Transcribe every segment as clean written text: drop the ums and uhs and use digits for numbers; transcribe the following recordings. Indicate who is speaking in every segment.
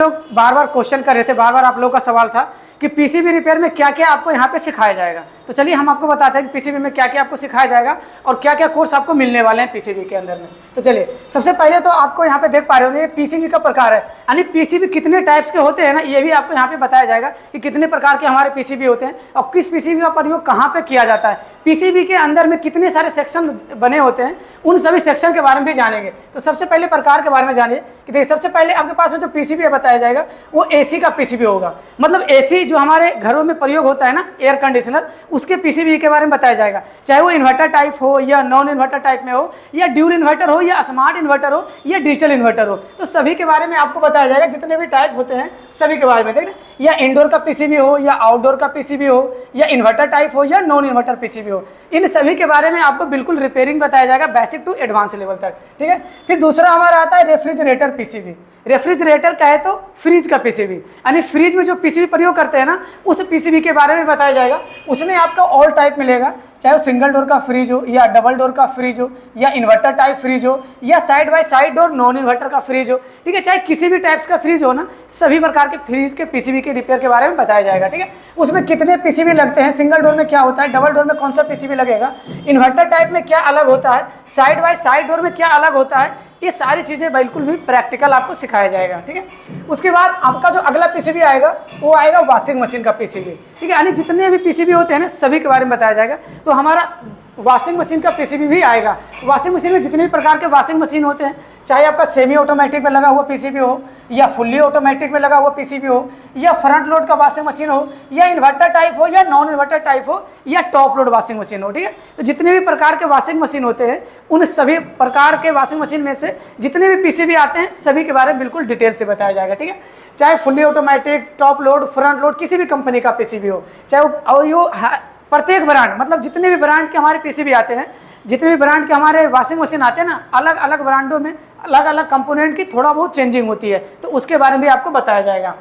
Speaker 1: लोग बार बार क्वेश्चन कर रहे थे, बार बार आप लोगों का सवाल था कि पीसीबी रिपेयर में क्या क्या आपको यहाँ पे सिखाया जाएगा। तो चलिए हम आपको बताते हैं कि पीसीबी में क्या क्या आपको सिखाया जाएगा और क्या क्या कोर्स आपको मिलने वाले हैं पीसीबी के अंदर में। तो चलिए सबसे पहले तो आपको यहाँ पे देख पा रहे होंगे पीसीबी का प्रकार है, यानी पीसीबी कितने टाइप्स के होते हैं ना, ये भी आपको यहाँ पे बताया जाएगा कि कितने प्रकार के हमारे पीसीबी होते हैं और किस पीसीबी का प्रयोग कहाँ पे किया जाता है, पीसीबी के अंदर में कितने सारे सेक्शन बने होते हैं, उन सभी सेक्शन के बारे में भी जानेंगे। तो सबसे पहले प्रकार के बारे में जानिए कि देखिए सबसे पहले आपके पास में जो पीसीबी बताया जाएगा वो एसी का पीसीबी होगा। मतलब एसी जो हमारे घरों में प्रयोग होता है ना, एयर कंडीशनर, उसके पीसीबी के बारे में बताया जाएगा। चाहे वो इन्वर्टर टाइप हो या नॉन इन्वर्टर टाइप में हो या ड्यूल इन्वर्टर हो या स्मार्ट इन्वर्टर हो या डिजिटल इन्वर्टर हो, तो सभी के बारे में आपको बताया जाएगा। जितने भी टाइप होते हैं सभी के बारे में, ठीक है, या इंडोर का पीसीबी हो या आउटडोर का पीसीबी हो या इन्वर्टर टाइप हो या नॉन इन्वर्टर पीसीबी हो, इन सभी के बारे में आपको बिल्कुल रिपेयरिंग बताया जाएगा, बेसिक टू एडवांस लेवल तक। ठीक है, फिर दूसरा हमारा आता है रेफ्रिजरेटर पीसीबी। रेफ्रिजरेटर का है तो फ्रिज का पीसीबी, यानी फ्रिज में जो पीसीबी प्रयोग करते हैं ना, उस पीसीबी के बारे में बताया जाएगा। उसमें आपका ऑल टाइप मिलेगा, चाहे वो सिंगल डोर का फ्रिज हो या डबल डोर का फ्रिज हो या इन्वर्टर टाइप फ्रिज हो या side by side door non inverter का फ्रिज हो, ठीक है, चाहे किसी भी टाइप्स का फ्रिज हो ना, सभी प्रकार के फ्रिज के पीसीबी के रिपेयर के बारे में बताया जाएगा। ठीक है, उसमें कितने पीसीबी लगते हैं, सिंगल डोर में क्या होता है, डबल डोर में कौन सा पीसीबी लगेगा, इन्वर्टर टाइप में क्या अलग होता है, साइड बाय साइड डोर में क्या अलग होता है, ये सारी चीज़ें बिल्कुल भी प्रैक्टिकल आपको सिखाया जाएगा। ठीक है, उसके बाद आपका जो अगला पीसीबी आएगा वो आएगा वॉशिंग मशीन का पीसीबी। ठीक है, यानी जितने भी पीसीबी होते हैं ना, सभी के बारे में बताया जाएगा। तो हमारा वॉशिंग मशीन का पीसीबी भी आएगा। वॉशिंग मशीन में जितने भी प्रकार के वॉशिंग मशीन होते हैं, चाहे आपका सेमी ऑटोमेटिक में लगा हुआ पीसीबी हो या फुल्ली ऑटोमेटिक में लगा हुआ पीसीबी हो या फ्रंट लोड का वॉशिंग मशीन हो या इन्वर्टर टाइप हो या नॉन इन्वर्टर टाइप हो या टॉप लोड वॉशिंग मशीन हो, ठीक है, तो जितने भी प्रकार के वॉशिंग मशीन होते हैं, उन सभी प्रकार के वॉशिंग मशीन में से जितने भी पीसीबी आते हैं सभी के बारे में बिल्कुल डिटेल से बताया जाएगा। ठीक है, चाहे fully automatic, top load, front load, किसी भी कंपनी का पीसीबी हो, चाहे वो प्रत्येक ब्रांड, मतलब जितने भी ब्रांड के हमारे पीसीबी आते हैं, जितने भी ब्रांड के हमारे वॉशिंग मशीन आते हैं ना, अलग अलग ब्रांडों में अलग अलग कंपोनेंट की थोड़ा बहुत चेंजिंग होती है, तो उसके बारे में भी आपको बताया जाएगा।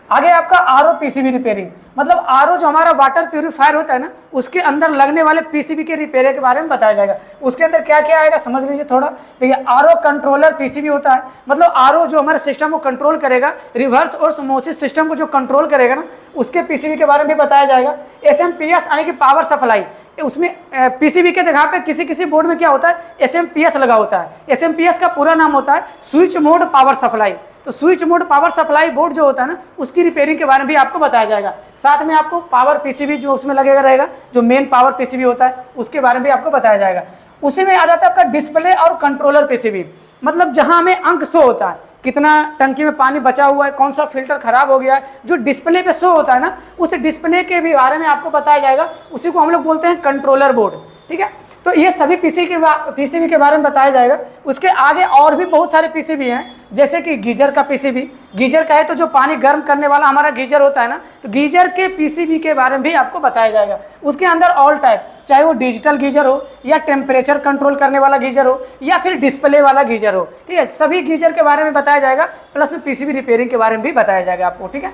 Speaker 1: आगे आपका आरओ पीसीबी रिपेयरिंग, मतलब आरओ जो हमारा वाटर प्यूरिफायर होता है ना, उसके अंदर लगने वाले पीसीबी के रिपेयर के बारे में बताया जाएगा। उसके अंदर क्या क्या आएगा समझ लीजिए थोड़ा। देखिए, आरओ कंट्रोलर पीसीबी होता है, मतलब आरओ जो हमारे सिस्टम को कंट्रोल करेगा, रिवर्स और ऑस्मोसिस सिस्टम को जो कंट्रोल करेगा ना, उसके पीसीबी के बारे में भी बताया जाएगा। एसएमपीएस यानी कि पावर सप्लाई, उसमें पीसीबी के जगह पे किसी किसी बोर्ड में क्या होता है, एसएमपीएस लगा होता है। एसएमपीएस का पूरा नाम होता है स्विच मोड पावर सप्लाई। तो switch mode power supply board जो होता है ना, उसकी रिपेयरिंग के बारे में भी आपको बताया जाएगा। साथ में आपको पावर पीसीबी जो उसमें लगेगा रहेगा, जो मेन पावर पीसीबी होता है, उसके बारे में भी आपको बताया जाएगा। उसी में आ जाता है आपका डिस्प्ले और कंट्रोलर पीसीबी, मतलब जहां हमें अंक शो होता है, कितना टंकी में पानी बचा हुआ है, कौन सा फिल्टर खराब हो गया है, जो डिस्प्ले पे शो होता है ना, उस डिस्प्ले के भी बारे में आपको बताया जाएगा। उसी को हम लोग बोलते हैं कंट्रोलर बोर्ड। ठीक है, तो ये सभी पीसीबी के बारे में बताया जाएगा। उसके आगे और भी बहुत सारे पीसीबी हैं, जैसे कि गीजर का पीसीबी। गीजर का है तो जो पानी गर्म करने वाला हमारा गीजर होता है ना, तो गीजर के पीसीबी के बारे में भी आपको बताया जाएगा। उसके अंदर ऑल टाइप, चाहे वो डिजिटल गीजर हो या टेम्परेचर कंट्रोल करने वाला गीजर हो या फिर डिस्प्ले वाला गीजर हो, ठीक है, सभी गीजर के बारे में बताया जाएगा। प्लस में पीसीबी रिपेयरिंग के बारे में भी बताया जाएगा आपको। ठीक है,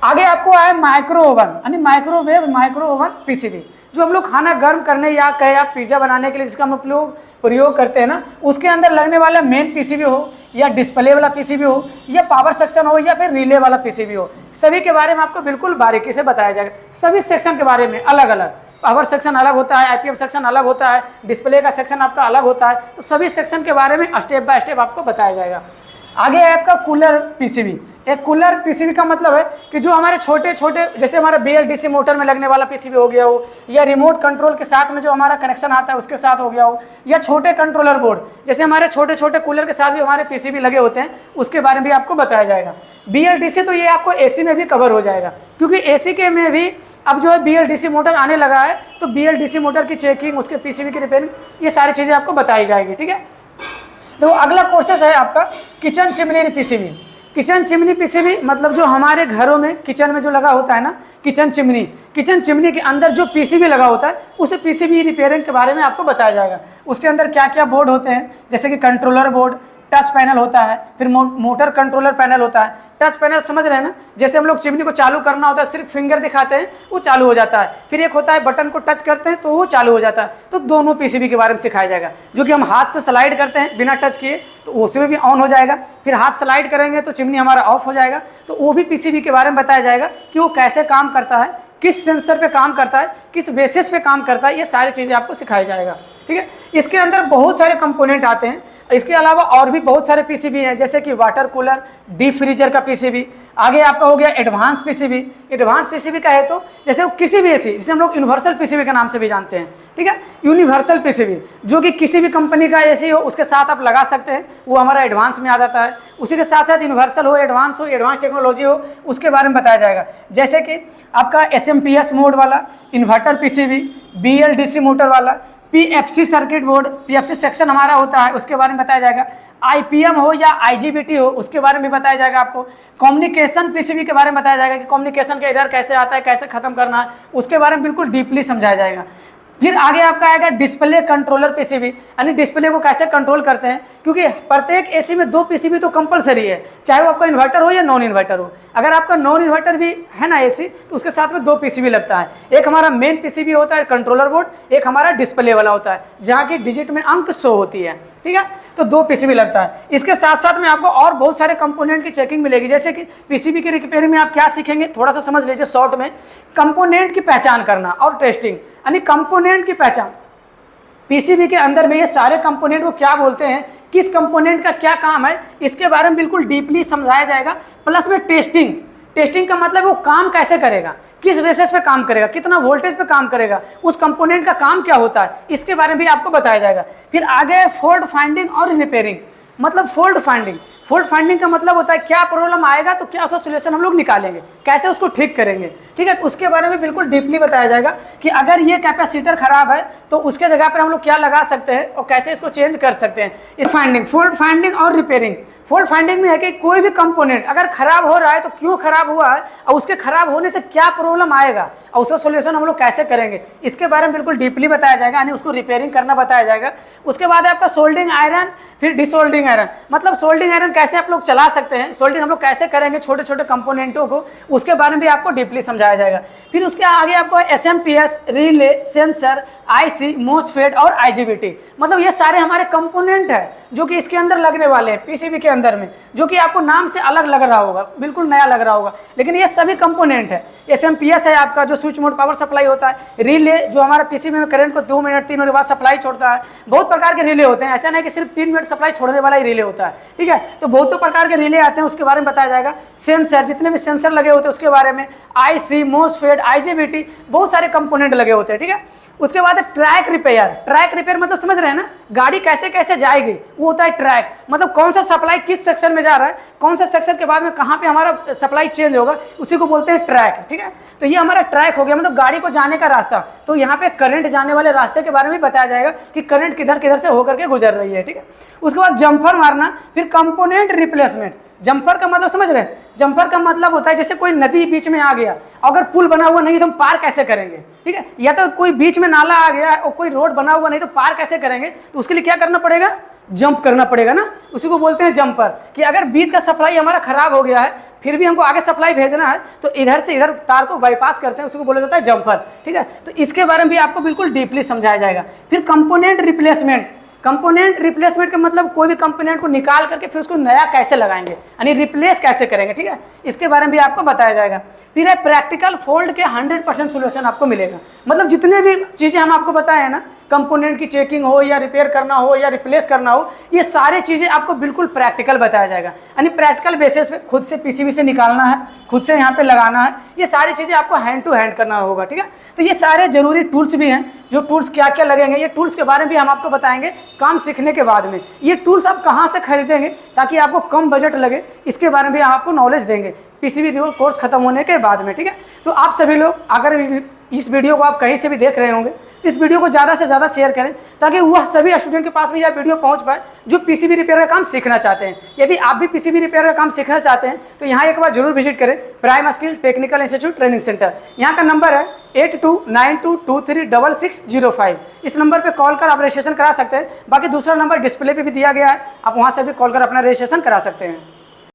Speaker 1: आगे आपको आए माइक्रो ओवन, यानी माइक्रो ओवन पीसीबी, जो हम लोग खाना गर्म करने या कहे आप पिज्जा बनाने के लिए जिसका हम लोग प्रयोग करते हैं ना, उसके अंदर लगने वाला मेन पीसीबी हो या डिस्प्ले वाला पीसीबी हो या पावर सेक्शन हो या फिर रिले वाला पीसीबी हो, सभी के बारे में आपको बिल्कुल बारीकी से बताया जाएगा। सभी सेक्शन के बारे में अलग अलग, पावर सेक्शन अलग होता है, आईपीएम सेक्शन अलग होता है, डिस्प्ले का सेक्शन आपका अलग होता है, तो सभी सेक्शन के बारे में स्टेप बाय स्टेप आपको बताया जाएगा। आगे है आपका कूलर पीसीबी। एक कूलर पीसीबी का मतलब है कि जो हमारे छोटे छोटे, जैसे हमारे बीएलडीसी मोटर में लगने वाला पीसीबी हो गया हो या रिमोट कंट्रोल के साथ में जो हमारा कनेक्शन आता है उसके साथ हो गया हो, या छोटे कंट्रोलर बोर्ड, जैसे हमारे छोटे छोटे कूलर के साथ भी हमारे पीसीबी लगे होते हैं, उसके बारे में भी आपको बताया जाएगा। बीएलडीसी तो ये आपको एसी में भी कवर हो जाएगा, क्योंकि एसी के में भी अब जो है बीएलडीसी मोटर आने लगा है, तो बीएलडीसी मोटर की चेकिंग, उसके पीसीबी की रिपेयरिंग, ये सारी चीज़ें आपको बताई जाएगी। ठीक है, तो अगला प्रोसेस है आपका kitchen chimney PCB. Kitchen chimney PCB मतलब जो हमारे घरों में किचन में जो लगा होता है ना, किचन चिमनी के अंदर जो पीसीबी लगा होता है, उस पीसीबी रिपेयरिंग के बारे में आपको बताया जाएगा। उसके अंदर क्या क्या बोर्ड होते हैं, जैसे कि कंट्रोलर बोर्ड, टच पैनल होता है, फिर मोटर कंट्रोलर पैनल होता है। टच पैनल समझ रहे हैं ना, जैसे हम लोग चिमनी को चालू करना होता है, सिर्फ फिंगर दिखाते हैं वो चालू हो जाता है। फिर एक होता है बटन को टच करते हैं तो वो चालू हो जाता है। तो दोनों पीसीबी के बारे में सिखाया जाएगा। जो कि हम हाथ से स्लाइड करते हैं बिना टच किए तो उसमें भी ऑन हो जाएगा। फिर हाथ स्लाइड करेंगे तो चिमनी हमारा ऑफ हो जाएगा। तो वो भी पीसीबी के बारे में बताया जाएगा कि वो कैसे काम करता है, किस सेंसर पे काम करता है, किस बेसिस पे काम करता है, ये सारी चीज़ें आपको सिखाया जाएगा। ठीक है, इसके अंदर बहुत सारे कंपोनेंट आते हैं। इसके अलावा और भी बहुत सारे पीसीबी हैं, जैसे कि वाटर कूलर, डीप फ्रीजर का पीसीबी। आगे आपका हो गया एडवांस पीसीबी। एडवांस पीसीबी का है तो जैसे वो किसी भी एसी, जिसे हम लोग यूनिवर्सल पीसीबी के नाम से भी जानते हैं। ठीक है, यूनिवर्सल पीसीबी जो कि किसी भी कंपनी का एसी हो उसके साथ आप लगा सकते हैं, वो हमारा एडवांस में आ जाता है। उसी के साथ साथ यूनिवर्सल हो, एडवांस टेक्नोलॉजी हो, उसके बारे में बताया जाएगा। जैसे कि आपका एसएमपीएस मोड वाला इन्वर्टर पीसीबी, बीएलडीसी मोटर वाला, PFC circuit board, PFC section हमारा होता है, उसके बारे में बताया जाएगा। आईपीएम हो या आईजीबीटी हो, उसके बारे में बताया जाएगा आपको। कम्युनिकेशन पीसीबी के बारे में बताया जाएगा कि कम्युनिकेशन का एरर कैसे आता है, कैसे खत्म करना है, उसके बारे में बिल्कुल डीपली समझाया जाएगा। फिर आगे आपका आएगा डिस्प्ले कंट्रोलर पीसीबी, यानी डिस्प्ले को कैसे कंट्रोल करते हैं, क्योंकि प्रत्येक एसी में 2 पीसीबी तो कंपलसरी है, चाहे वो आपका इन्वर्टर हो या नॉन इन्वर्टर हो। अगर आपका नॉन इन्वर्टर भी है ना एसी, तो उसके साथ में 2 पीसीबी लगता है। एक हमारा मेन पीसीबी होता है कंट्रोलर बोर्ड, एक हमारा डिस्प्ले वाला होता है जहाँ की डिजिट में अंक शो होती है। ठीक है, तो 2 पीसीबी लगता है। इसके साथ साथ में आपको और बहुत सारे कंपोनेंट की चेकिंग मिलेगी। जैसे कि पीसीबी की रिपेयरिंग में आप क्या सीखेंगे, थोड़ा सा समझ लीजिए शॉर्ट में। कंपोनेंट की पहचान करना और टेस्टिंग, यानी कंपोनेंट की पहचान। पीसीबी के अंदर में ये सारे कंपोनेंट को क्या बोलते हैं, किस कंपोनेंट का क्या काम है, इसके बारे में बिल्कुल डीपली समझाया जाएगा। प्लस में टेस्टिंग, टेस्टिंग का मतलब वो काम कैसे करेगा, किस बेसिस पे काम करेगा, कितना वोल्टेज पे काम करेगा, उस कंपोनेंट का काम क्या होता है, इसके बारे में भी आपको बताया जाएगा। फिर आगे फॉल्ट फाइंडिंग और रिपेयरिंग, मतलब फॉल्ट फाइंडिंग का मतलब होता है क्या प्रॉब्लम आएगा तो क्या उसका सोल्यूशन हम लोग निकालेंगे, कैसे उसको ठीक करेंगे। ठीक है, तो उसके बारे में बिल्कुल डीपली बताया जाएगा कि अगर ये कैपेसिटर खराब है तो उसके जगह पर हम लोग क्या लगा सकते हैं और कैसे इसको चेंज कर सकते हैं। इस फाइंडिंग, फॉल्ट फाइंडिंग और रिपेयरिंग। फॉल्ट फाइंडिंग में है कि कोई भी कंपोनेंट अगर खराब हो रहा है तो क्यों खराब हुआ है और उसके खराब होने से क्या प्रॉब्लम आएगा और उसका सोल्यूशन हम लोग कैसे करेंगे, इसके बारे में बिल्कुल डीपली बताया जाएगा, यानी उसको रिपेयरिंग करना बताया जाएगा। उसके बाद आपका सोल्डिंग आयरन, फिर डिसोल्डिंग आयरन, मतलब सोल्डिंग आयरन कैसे आप लोग चला सकते हैं, सोल्डिंग हम लोग कैसे करेंगे छोटे छोटे कंपोनेंटों को, उसके बारे में भी आपको डीपली समझाया जाएगा। फिर उसके आगे आपको SMPS, relay, sensor, IC, MOSFET और आईजीबीटी, मतलब ये सारे हमारे कंपोनेंट है जो कि इसके अंदर लगने वाले हैं पीसीबी के अंदर में, जो कि आपको नाम से अलग लग रहा होगा, बिल्कुल नया लग रहा होगा, लेकिन ये सभी कंपोनेंट है। एसएमपीएस है आपका जो स्विच मोड पावर सप्लाई होता है, रिले जो हमारा पीसीबी में करंट को 2 मिनट 3 मिनट बाद सप्लाई छोड़ता है। बहुत प्रकार के रिले होते हैं, ऐसा नहीं कि सिर्फ 3 मिनट सप्लाई छोड़ने वाला ही रिले होता है। ठीक है, तो बहुत प्रकार के रिले आते हैं, उसके बारे में बताया जाएगा। सेंसर, जितने भी सेंसर लगे होते हैं उसके बारे में, आईसी, मोसफेट, आईजीबीटी, बहुत सारे कंपोनेंट लगे होते हैं। ठीक है, उसके बाद ट्रैक रिपेयर। ट्रैक रिपेयर मतलब समझ रहे हैं ना, गाड़ी कैसे कैसे जाएगी, वो होता है ट्रैक, मतलब कौन सा सप्लाई किस सेक्शन में जा रहा है, कौन सा सेक्शन के बाद में कहाँ पे हमारा सप्लाई चेंज होगा, उसी को बोलते हैं ट्रैक। ठीक है, तो ये हमारा ट्रैक हो गया, मतलब गाड़ी को जाने का रास्ता। तो यहाँ पे करंट जाने वाले रास्ते के बारे में बताया जाएगा कि करंट किधर किधर से होकर के गुजर रही है। ठीक है, उसके बाद जंपर मारना, फिर कंपोनेंट रिप्लेसमेंट। जंपर का मतलब समझ रहे हैं, जंपर का मतलब होता है जैसे कोई नदी बीच में आ गया, अगर पुल बना हुआ नहीं तो हम पार कैसे करेंगे। ठीक है, या तो कोई बीच में नाला आ गया और कोई रोड बना हुआ नहीं तो पार कैसे करेंगे, तो उसके लिए क्या करना पड़ेगा, जंप करना पड़ेगा ना, उसी को बोलते हैं जंपर। कि अगर बीच का सप्लाई हमारा खराब हो गया है फिर भी हमको आगे सप्लाई भेजना है तो इधर से इधर तार को बाईपास करते हैं, उसी को बोला जाता है जंपर। ठीक है, तो इसके बारे में भी आपको बिल्कुल डीपली समझाया जाएगा। फिर कंपोनेंट रिप्लेसमेंट। कंपोनेंट रिप्लेसमेंट का मतलब कोई भी कंपोनेंट को निकाल करके फिर उसको नया कैसे लगाएंगे, यानी रिप्लेस कैसे करेंगे। ठीक है, इसके बारे में भी आपको बताया जाएगा। फिर है प्रैक्टिकल फॉल्ट के 100% सोल्यूशन आपको मिलेगा, मतलब जितने भी चीज़ें हम आपको बताए हैं ना, कंपोनेंट की चेकिंग हो या रिपेयर करना हो या रिप्लेस करना हो, ये सारी चीज़ें आपको बिल्कुल प्रैक्टिकल बताया जाएगा, यानी प्रैक्टिकल बेसिस पे खुद से पीसीबी से निकालना है, खुद से यहाँ पे लगाना है, ये सारी चीज़ें आपको हैंड टू हैंड करना होगा। ठीक है, तो ये सारे जरूरी टूल्स भी हैं, जो टूल्स क्या क्या लगेंगे, ये टूल्स के बारे में भी हम आपको बताएंगे काम सीखने के बाद में। ये टूल्स आप कहाँ से खरीदेंगे ताकि आपको कम बजट लगे, इसके बारे में भी हम आपको नॉलेज देंगे पीसीबी कोर्स खत्म होने के बाद में। ठीक है, तो आप सभी लोग अगर इस वीडियो को आप कहीं से भी देख रहे होंगे तो इस वीडियो को ज़्यादा से ज़्यादा शेयर करें ताकि वह सभी स्टूडेंट के पास में यह वीडियो पहुंच पाए जो पीसीबी रिपेयर का काम सीखना चाहते हैं। यदि आप भी पीसीबी रिपेयर का काम सीखना चाहते हैं तो यहाँ एक बार जरूर विजिट करें prime skill technical institute training centre. यहाँ का नंबर है 8292236605। इस नंबर पे कॉल कर आप रजिस्ट्रेशन करा सकते हैं। बाकी दूसरा नंबर डिस्प्ले पे भी दिया गया है, आप वहाँ से भी कॉल कर अपना रजिस्ट्रेशन करा सकते हैं।